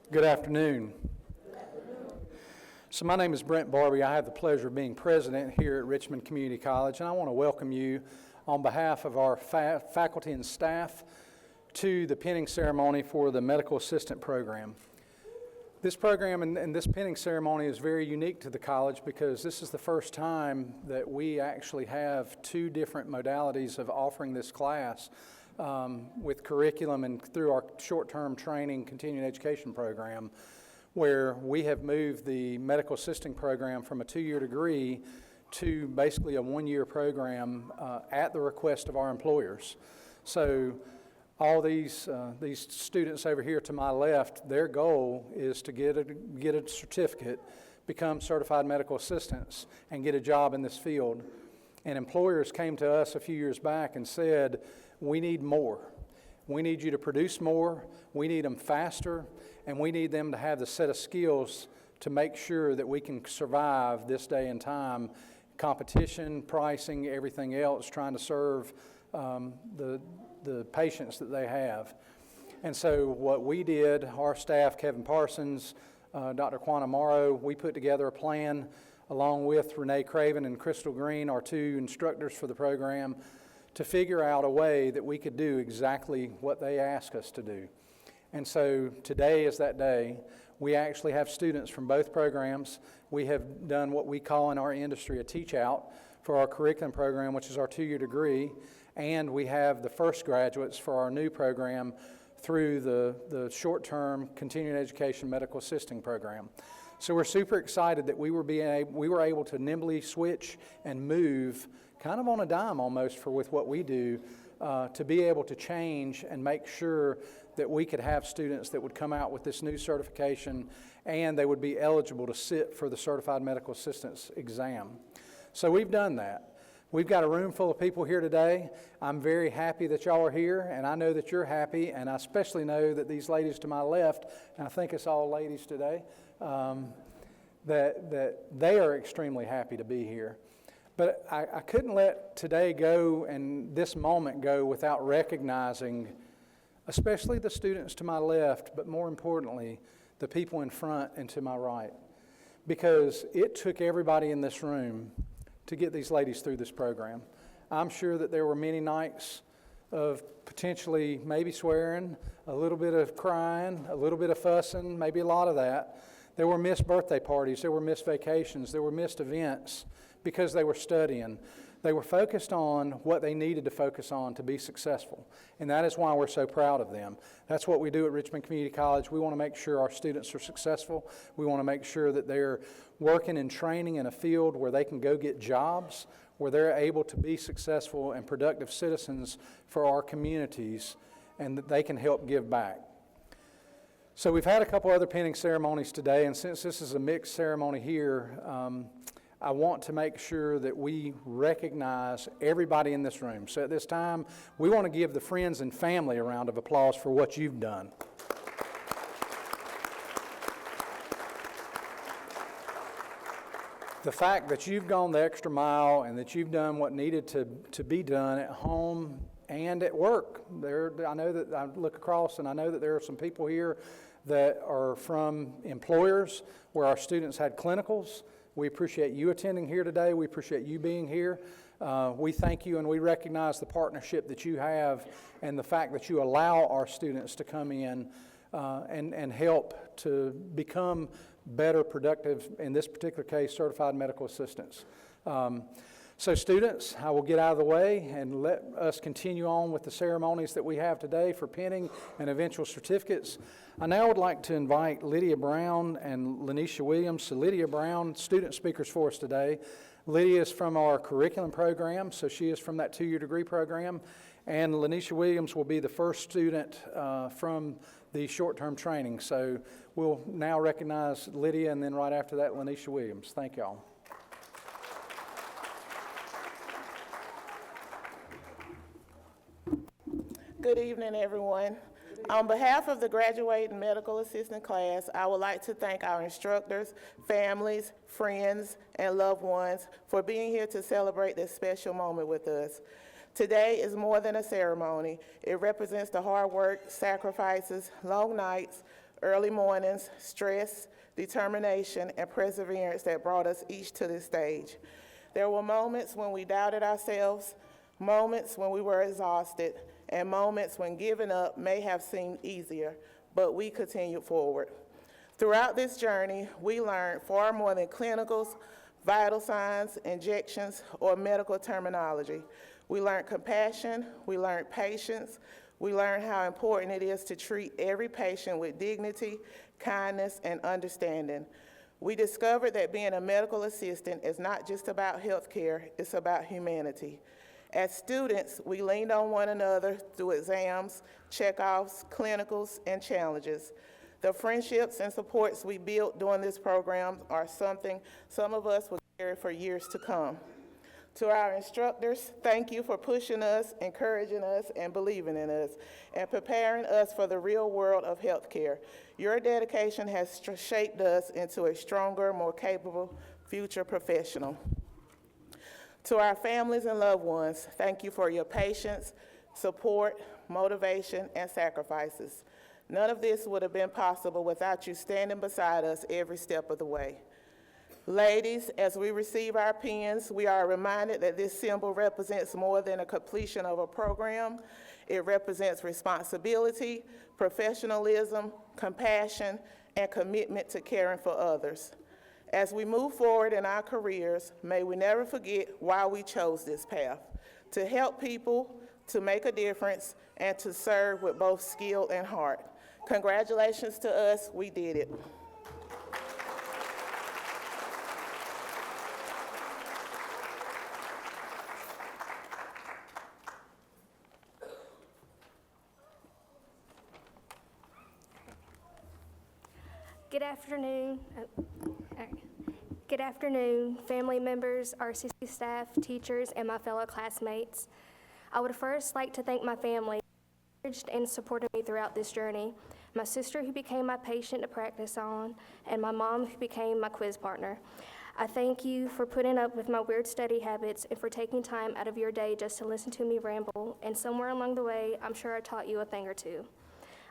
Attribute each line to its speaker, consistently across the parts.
Speaker 1: Good afternoon. So my name is Brent Barbie. I have the pleasure of being president here at Richmond Community College, and I want to welcome you on behalf of our faculty and staff to the pinning ceremony for the medical assistant program. This program and this pinning ceremony is very unique to the college because this is the first time that we actually have two different modalities of offering this class with curriculum and through our short-term training continuing education program, where we have moved the medical assisting program from a 2-year degree to basically a 1-year program at the request of our employers. So all these students over here to my left, their goal is to get a certificate, become certified medical assistants, and get a job in this field. And employers came to us a few years back and said, we need more. We need you to produce more, we need them faster, and we need them to have the set of skills to make sure that we can survive this day and time, competition, pricing, everything else, trying to serve the patients that they have. And so what we did, our staff, Kevin Parsons, Dr. Quanah Morrow, we put together a plan along with Renee Craven and Crystal Green, our two instructors for the program, to figure out a way that we could do exactly what they asked us to do. And so today is that day. We actually have students from both programs. We have done what we call in our industry a teach out for our curriculum program, which is our 2-year degree, and we have the first graduates for our new program through the short-term continuing education medical assisting program. So we're super excited that we were able to nimbly switch and move kind of on a dime almost with what we do to be able to change and make sure that we could have students that would come out with this new certification and they would be eligible to sit for the Certified Medical Assistance exam. So we've done that. We've got a room full of people here today. I'm very happy that y'all are here, and I know that you're happy, and I especially know that these ladies to my left, and I think it's all ladies today, that they are extremely happy to be here. But I couldn't let today go and this moment go without recognizing, especially the students to my left, but more importantly, the people in front and to my right. Because it took everybody in this room to get these ladies through this program. I'm sure that there were many nights of potentially maybe swearing, a little bit of crying, a little bit of fussing, maybe a lot of that. There were missed birthday parties, there were missed vacations, there were missed events because they were studying. They were focused on what they needed to focus on to be successful, and that is why we're so proud of them. That's what we do at Richmond Community College. We want to make sure our students are successful. We want to make sure that they're working and training in a field where they can go get jobs, where they're able to be successful and productive citizens for our communities, and that they can help give back. So we've had a couple other pinning ceremonies today, and since this is a mixed ceremony here, I want to make sure that we recognize everybody in this room. So at this time, we want to give the friends and family a round of applause for what you've done. The fact that you've gone the extra mile and that you've done what needed to be done at home and at work. I know that I look across and I know that there are some people here that are from employers where our students had clinicals. We appreciate you attending here today. We appreciate you being here. We thank you and we recognize the partnership that you have and the fact that you allow our students to come in and help to become better, productive, in this particular case, certified medical assistants. So students, I will get out of the way and let us continue on with the ceremonies that we have today for pinning and eventual certificates. I now would like to invite Lydia Brown and Lanisha Williams. So Lydia Brown, student speakers for us today. Lydia is from our curriculum program, so she is from that 2-year degree program. And Lanisha Williams will be the first student from the short-term training. So we'll now recognize Lydia and then right after that, Lanisha Williams. Thank y'all.
Speaker 2: Good evening, everyone. On behalf of the graduating medical assistant class, I would like to thank our instructors, families, friends, and loved ones for being here to celebrate this special moment with us. Today is more than a ceremony. It represents the hard work, sacrifices, long nights, early mornings, stress, determination, and perseverance that brought us each to this stage. There were moments when we doubted ourselves, moments when we were exhausted, and moments when giving up may have seemed easier, but we continued forward. Throughout this journey, we learned far more than clinicals, vital signs, injections, or medical terminology. We learned compassion, we learned patience, we learned how important it is to treat every patient with dignity, kindness, and understanding. We discovered that being a medical assistant is not just about healthcare, it's about humanity. As students, we leaned on one another through exams, checkoffs, clinicals, and challenges. The friendships and supports we built during this program are something some of us will carry for years to come. To our instructors, thank you for pushing us, encouraging us, and believing in us, and preparing us for the real world of healthcare. Your dedication has shaped us into a stronger, more capable future professional. To our families and loved ones, thank you for your patience, support, motivation, and sacrifices. None of this would have been possible without you standing beside us every step of the way. Ladies, as we receive our pins, we are reminded that this symbol represents more than a completion of a program. It represents responsibility, professionalism, compassion, and commitment to caring for others. As we move forward in our careers, may we never forget why we chose this path: to help people, to make a difference, and to serve with both skill and heart. Congratulations to us, we did it.
Speaker 3: Good afternoon. Good afternoon, family members, RCC staff, teachers, and my fellow classmates. I would first like to thank my family who encouraged and supported me throughout this journey, my sister who became my patient to practice on, and my mom who became my quiz partner. I thank you for putting up with my weird study habits and for taking time out of your day just to listen to me ramble, and somewhere along the way, I'm sure I taught you a thing or two.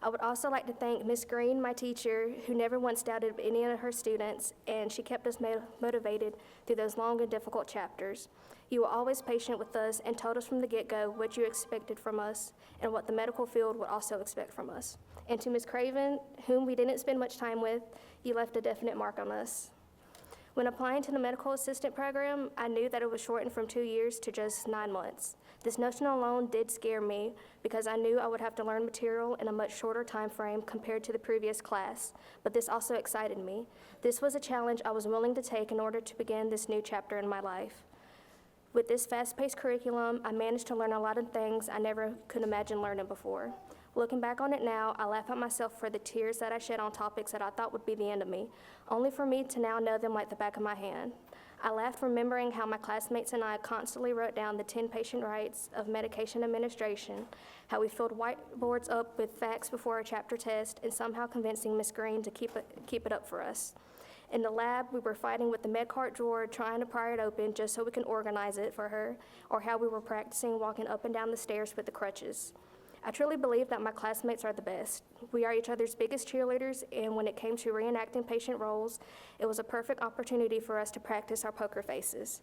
Speaker 3: I would also like to thank Ms. Green, my teacher, who never once doubted any of her students, and she kept us motivated through those long and difficult chapters. You were always patient with us and told us from the get-go what you expected from us and what the medical field would also expect from us. And to Ms. Craven, whom we didn't spend much time with, you left a definite mark on us. When applying to the medical assistant program, I knew that it was shortened from 2 years to just 9 months. This notion alone did scare me because I knew I would have to learn material in a much shorter time frame compared to the previous class, but this also excited me. This was a challenge I was willing to take in order to begin this new chapter in my life. With this fast-paced curriculum, I managed to learn a lot of things I never could imagine learning before. Looking back on it now, I laugh at myself for the tears that I shed on topics that I thought would be the end of me, only for me to now know them like the back of my hand. I laughed remembering how my classmates and I constantly wrote down the 10 patient rights of medication administration, how we filled whiteboards up with facts before a chapter test, and somehow convincing Miss Green to keep it up for us. In the lab, we were fighting with the med cart drawer, trying to pry it open just so we can organize it for her, or how we were practicing walking up and down the stairs with the crutches. I truly believe that my classmates are the best. We are each other's biggest cheerleaders, and when it came to reenacting patient roles, it was a perfect opportunity for us to practice our poker faces.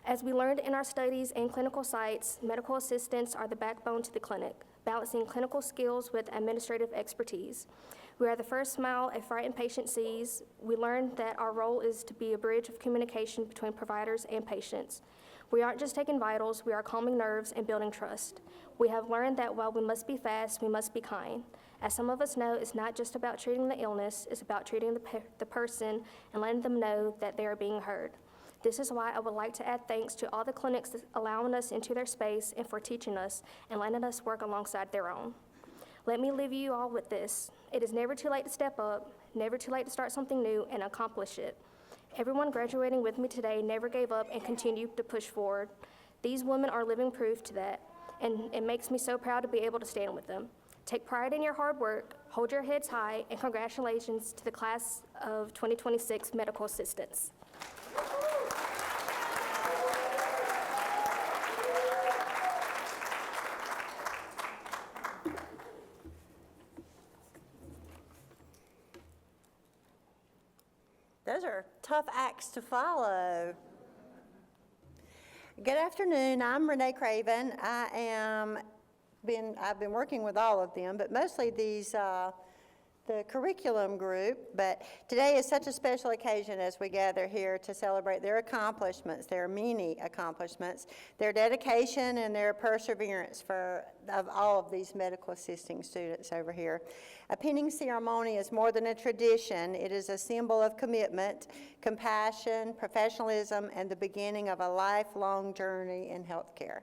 Speaker 3: As we learned in our studies and clinical sites, medical assistants are the backbone to the clinic, balancing clinical skills with administrative expertise. We are the first smile a frightened patient sees. We learned that our role is to be a bridge of communication between providers and patients. We aren't just taking vitals, we are calming nerves and building trust. We have learned that while we must be fast, we must be kind. As some of us know, it's not just about treating the illness, it's about treating the person and letting them know that they are being heard. This is why I would like to add thanks to all the clinics allowing us into their space and for teaching us and letting us work alongside their own. Let me leave you all with this. It is never too late to step up, never too late to start something new and accomplish it. Everyone graduating with me today never gave up and continued to push forward. These women are living proof to that, and it makes me so proud to be able to stand with them. Take pride in your hard work, hold your heads high, and congratulations to the class of 2026 medical assistants.
Speaker 4: Those are tough acts to follow. Good afternoon. I'm Renee Craven. I've been working with all of them, but mostly the curriculum group. But today is such a special occasion as we gather here to celebrate their accomplishments, their many accomplishments, their dedication and their perseverance of all of these medical assisting students over here. A pinning ceremony is more than a tradition. It is a symbol of commitment, compassion, professionalism, and the beginning of a lifelong journey in healthcare.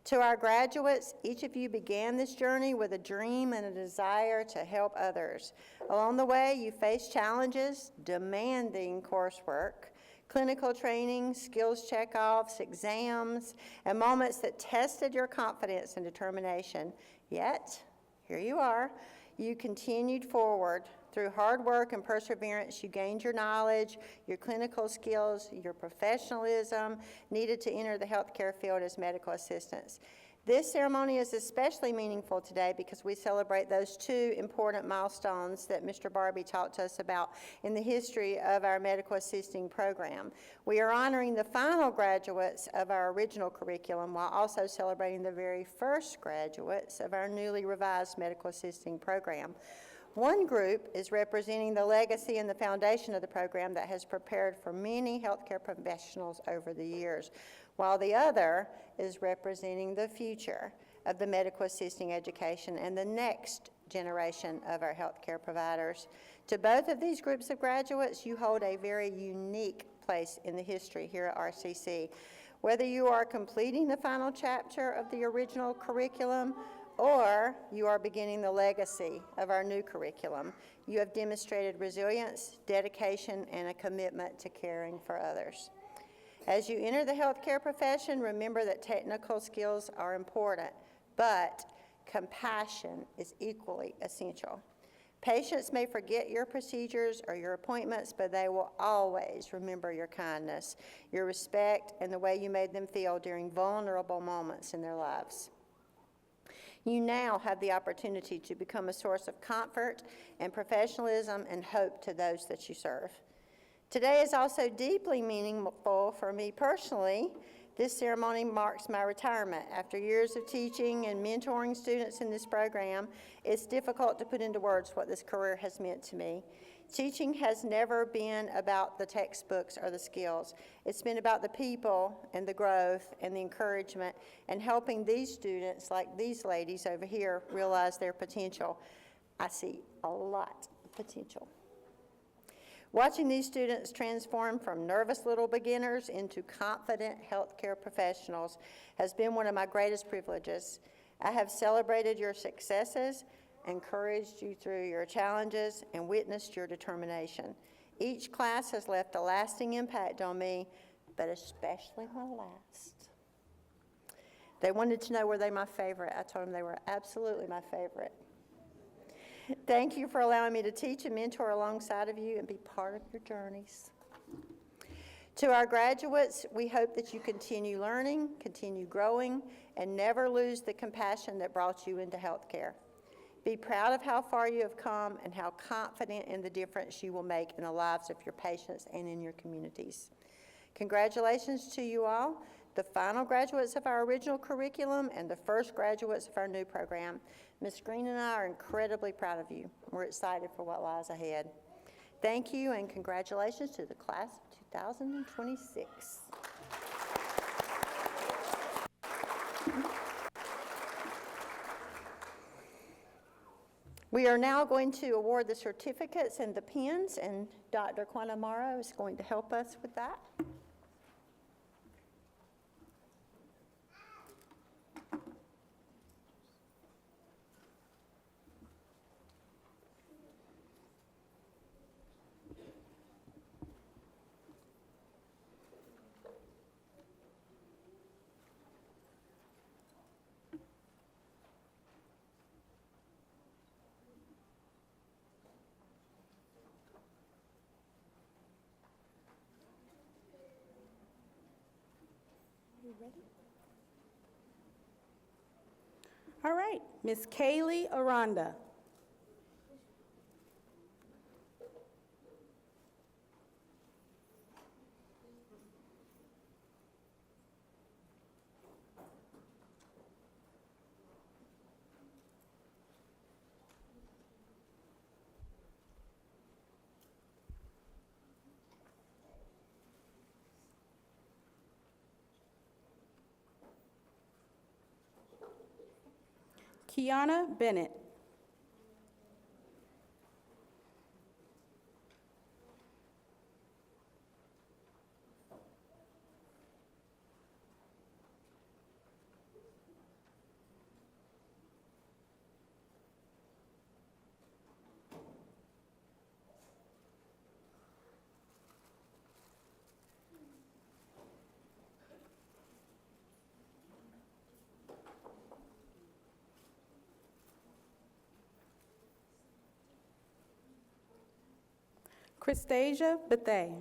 Speaker 4: To our graduates, each of you began this journey with a dream and a desire to help others. Along the way, you faced challenges, demanding coursework, clinical training, skills checkoffs, exams, and moments that tested your confidence and determination. Yet, here you are. You continued forward. Through hard work and perseverance, you gained your knowledge, your clinical skills, your professionalism needed to enter the healthcare field as medical assistants. This ceremony is especially meaningful today because we celebrate those two important milestones that Mr. Barbie talked to us about in the history of our medical assisting program. We are honoring the final graduates of our original curriculum while also celebrating the very first graduates of our newly revised medical assisting program. One group is representing the legacy and the foundation of the program that has prepared for many healthcare professionals over the years, while the other is representing the future of the medical assisting education and the next generation of our healthcare providers. To both of these groups of graduates, you hold a very unique place in the history here at RCC. Whether you are completing the final chapter of the original curriculum or you are beginning the legacy of our new curriculum, you have demonstrated resilience, dedication, and a commitment to caring for others. As you enter the healthcare profession, remember that technical skills are important, but compassion is equally essential. Patients may forget your procedures or your appointments, but they will always remember your kindness, your respect, and the way you made them feel during vulnerable moments in their lives. You now have the opportunity to become a source of comfort and professionalism and hope to those that you serve. Today is also deeply meaningful for me personally. This ceremony marks my retirement. After years of teaching and mentoring students in this program, it's difficult to put into words what this career has meant to me. Teaching has never been about the textbooks or the skills. It's been about the people and the growth and the encouragement and helping these students, like these ladies over here, realize their potential. I see a lot of potential. Watching these students transform from nervous little beginners into confident healthcare professionals has been one of my greatest privileges. I have celebrated your successes, encouraged you through your challenges, and witnessed your determination. Each class has left a lasting impact on me, but especially my last. They wanted to know were they my favorite. I told them they were absolutely my favorite. Thank you for allowing me to teach and mentor alongside of you and be part of your journeys. To our graduates, we hope that you continue learning, continue growing, and never lose the compassion that brought you into healthcare. Be proud of how far you have come and how confident in the difference you will make in the lives of your patients and in your communities. Congratulations to you all, the final graduates of our original curriculum and the first graduates of our new program. Ms. Green and I are incredibly proud of you. We're excited for what lies ahead. Thank you and congratulations to the class of 2026. We are now going to award the certificates and the pins, and Dr. Quanamaro is going to help us with that.
Speaker 5: Ready? All right, Miss Kaylee Aranda. Kiana Bennett. Christasia Bethay.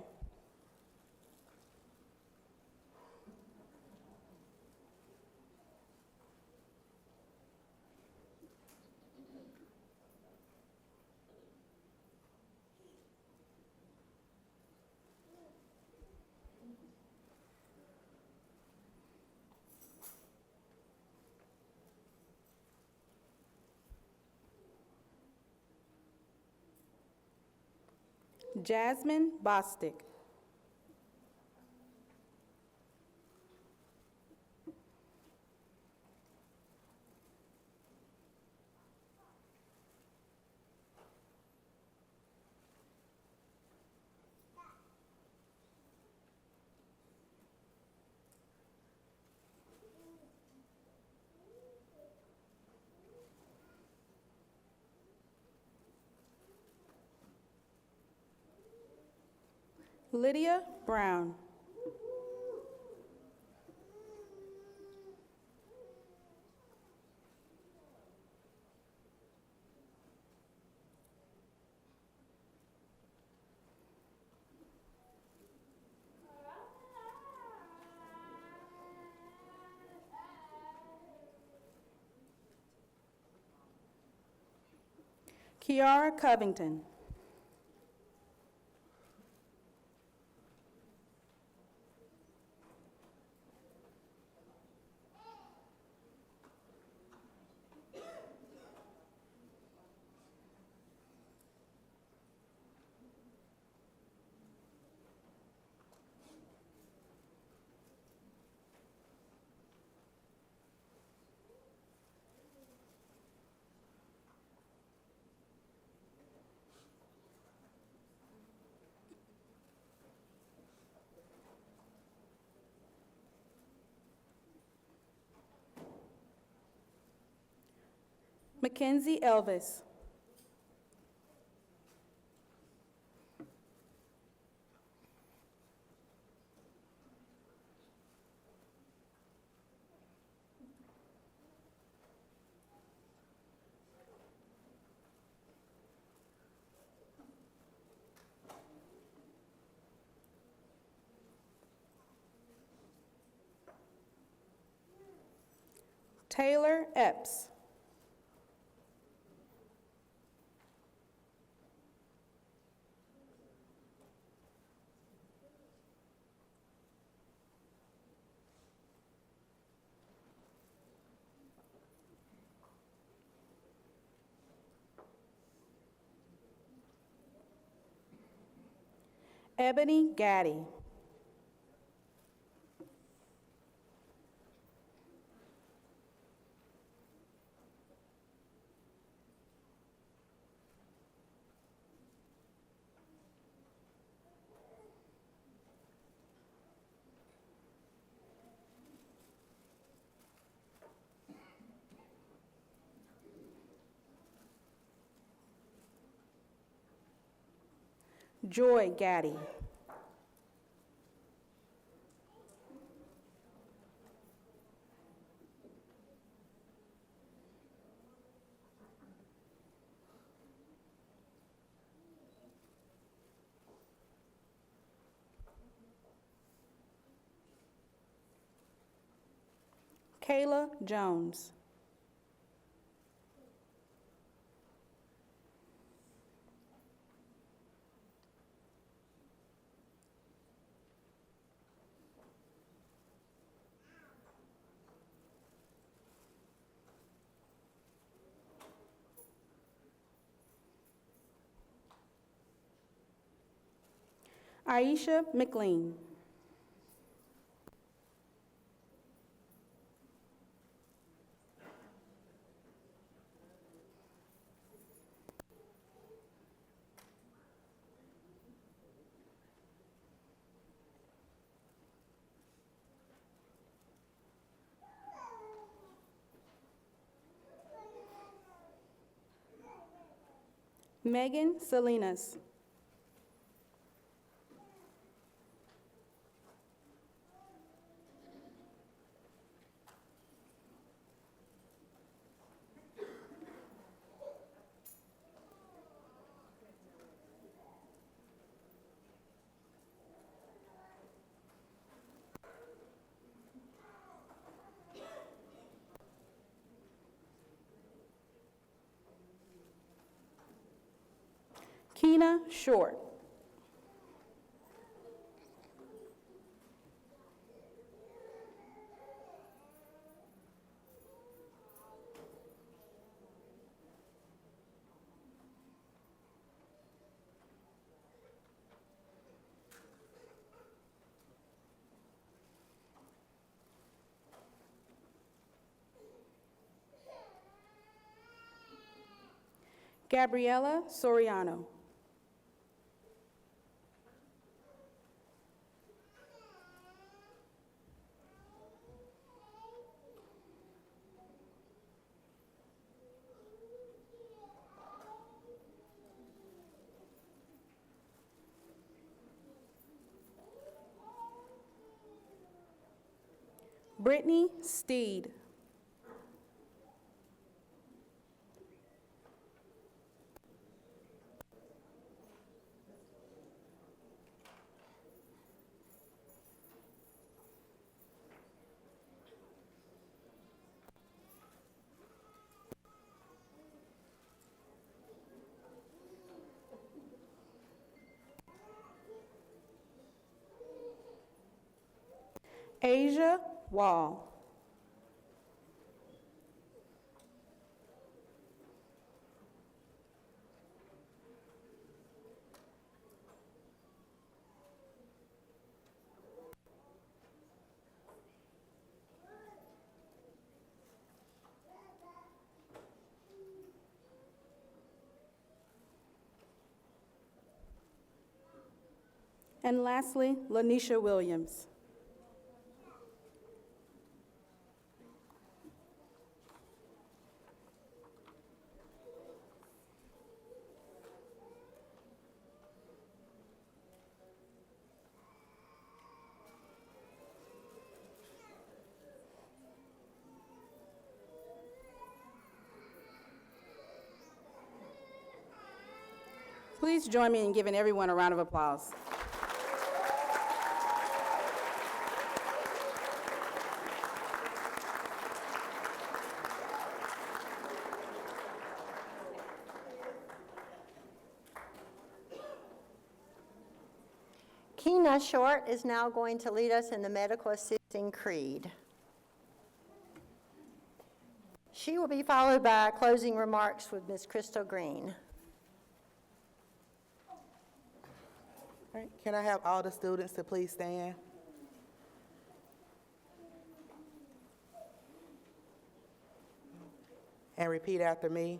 Speaker 5: Jasmine Bostick. Lydia Brown. Kiara Covington. Mackenzie Elvis. Taylor Epps. Ebony Gaddy. Joy Gaddy. Kayla Jones. Aisha McLean. Megan Salinas. Keena Short. Gabriela Soriano. Brittany Steed. Asia Wall. And lastly, Lanisha Williams. Please join me in giving everyone a round of applause.
Speaker 4: Keena Short is now going to lead us in the medical assisting creed. She will be followed by closing remarks with Ms. Crystal Green.
Speaker 6: All right, can I have all the students to please stand? And repeat after me.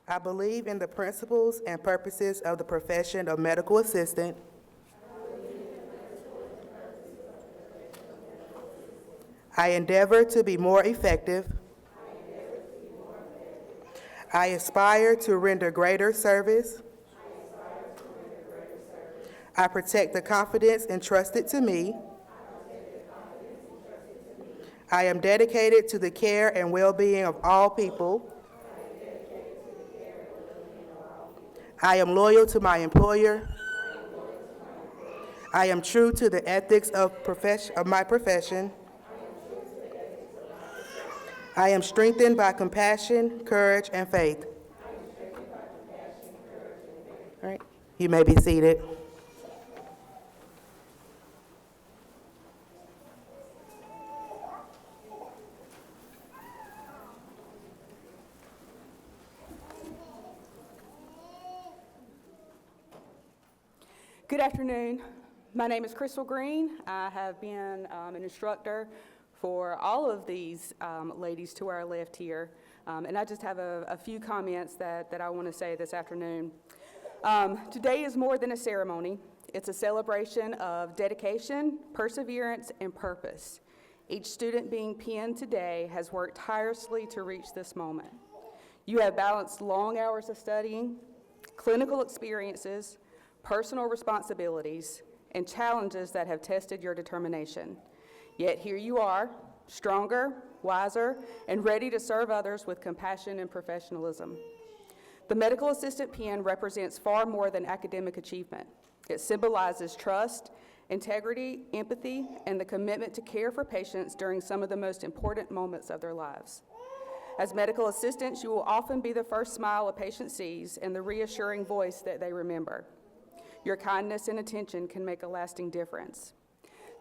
Speaker 6: I believe in the principles and purposes of the profession of medical assistant. I endeavor to be more effective. I aspire to render greater service. I protect the confidence entrusted to me. I am dedicated to the care and well-being of all people. I am loyal to my employer. I am true to the ethics of my profession. I am strengthened by compassion, courage, and faith. All right, you may be seated.
Speaker 5: Good afternoon. My name is Crystal Green. I have been an instructor for all of these ladies to our left here. And I just have a few comments that I want to say this afternoon. Today is more than a ceremony. It's a celebration of dedication, perseverance, and purpose. Each student being pinned today has worked tirelessly to reach this moment. You have balanced long hours of studying, clinical experiences, personal responsibilities, and challenges that have tested your determination. Yet here you are, stronger, wiser, and ready to serve others with compassion and professionalism. The medical assistant pin represents far more than academic achievement. It symbolizes trust, integrity, empathy, and the commitment to care for patients during some of the most important moments of their lives. As medical assistants, you will often be the first smile a patient sees and the reassuring voice that they remember. Your kindness and attention can make a lasting difference.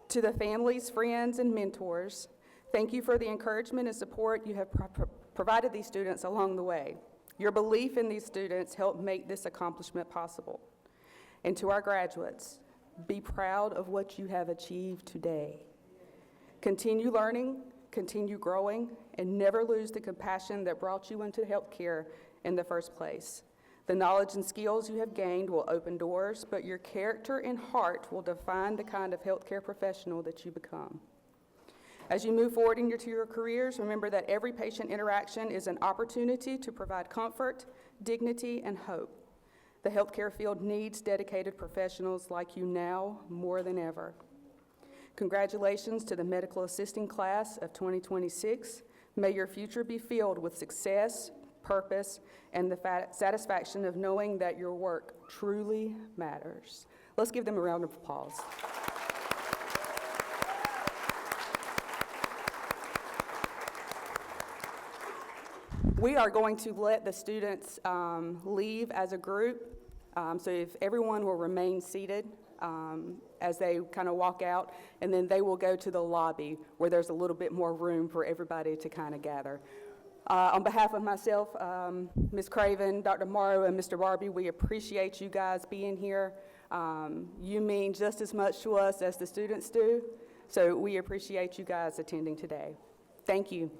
Speaker 5: To the families, friends, and mentors, thank you for the encouragement and support you have provided these students along the way. Your belief in these students helped make this accomplishment possible. And to our graduates, be proud of what you have achieved today. Continue learning, continue growing, and never lose the compassion that brought you into healthcare in the first place. The knowledge and skills you have gained will open doors, but your character and heart will define the kind of healthcare professional that you become. As you move forward into your careers, remember that every patient interaction is an opportunity to provide comfort, dignity, and hope. The healthcare field needs dedicated professionals like you now more than ever. Congratulations to the medical assisting class of 2026. May your future be filled with success, purpose, and the satisfaction of knowing that your work truly matters. Let's give them a round of applause. We are going to let the students leave as a group, so if everyone will remain seated as they kind of walk out, and then they will go to the lobby where there's a little bit more room for everybody to kind of gather. On behalf of myself, Ms. Craven, Dr. Morrow, and Mr. Barbie, we appreciate you guys being here. You mean just as much to us as the students do, so we appreciate you guys attending today. Thank you.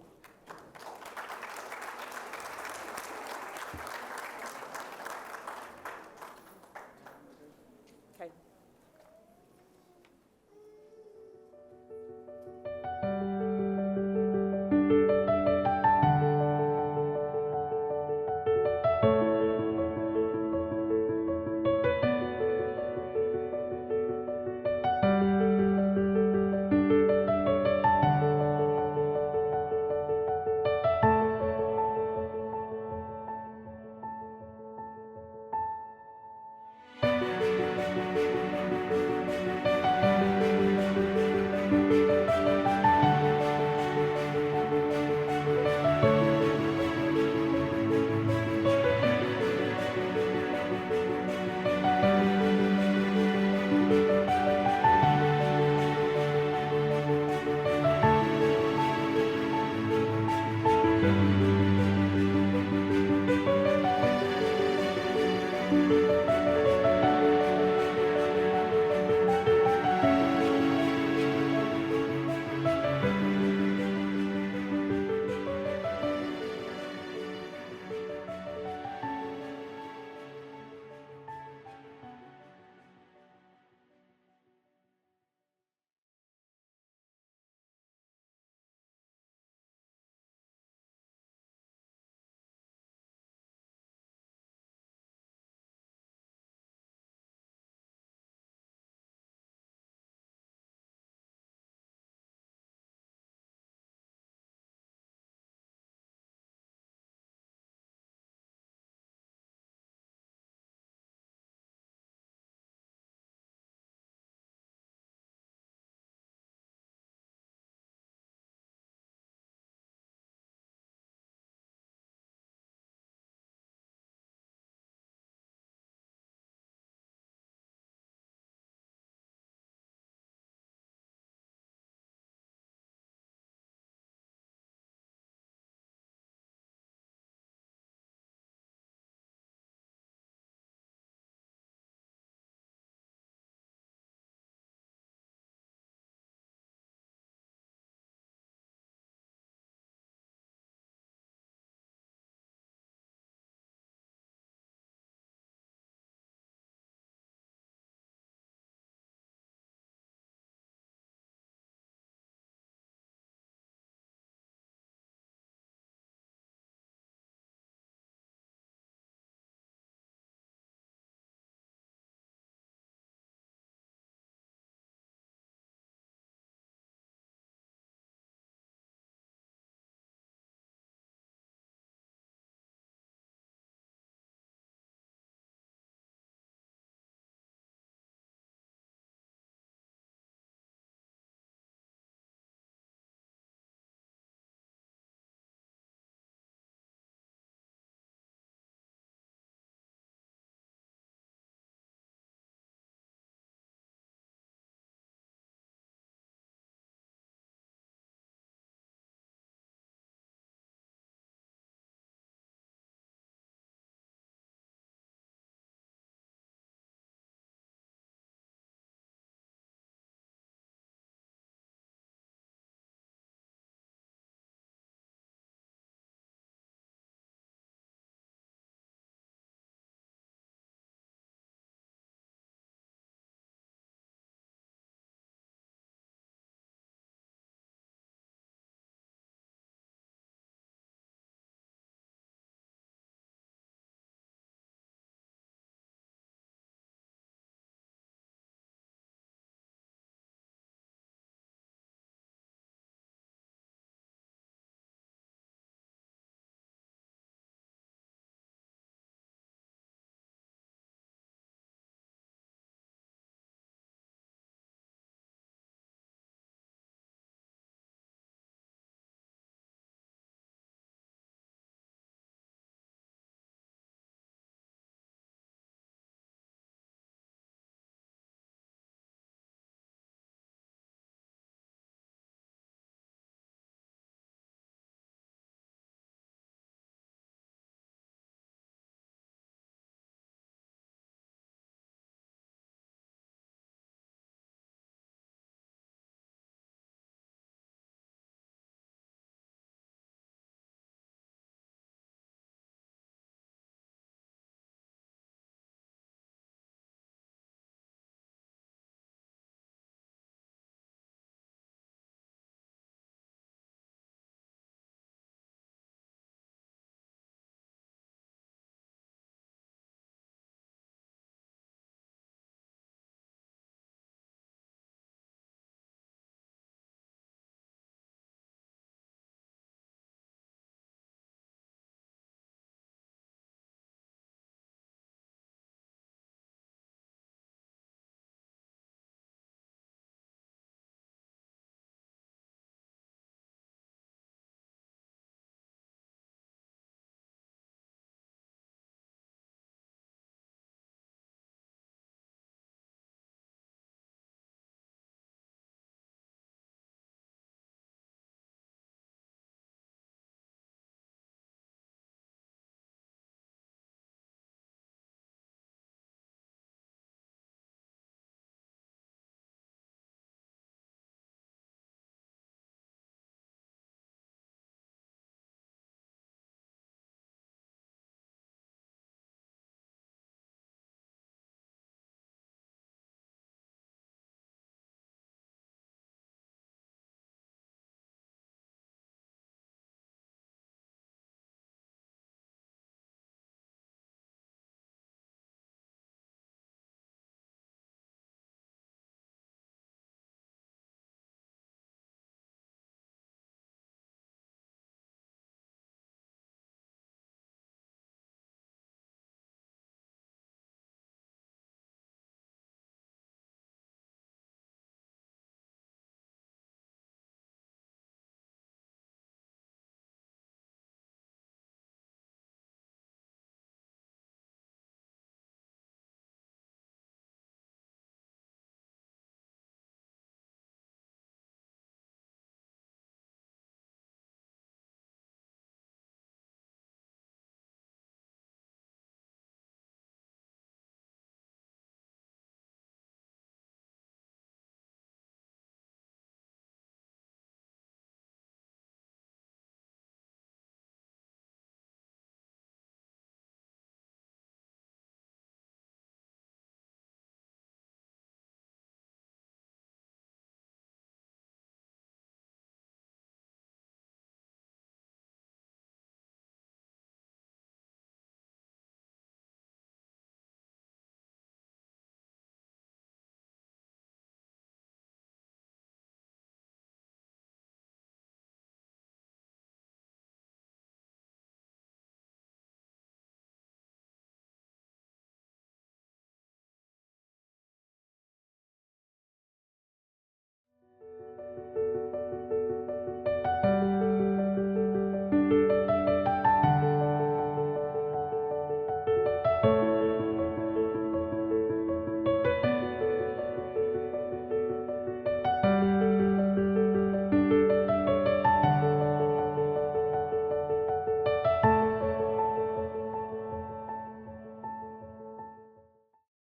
Speaker 5: Okay.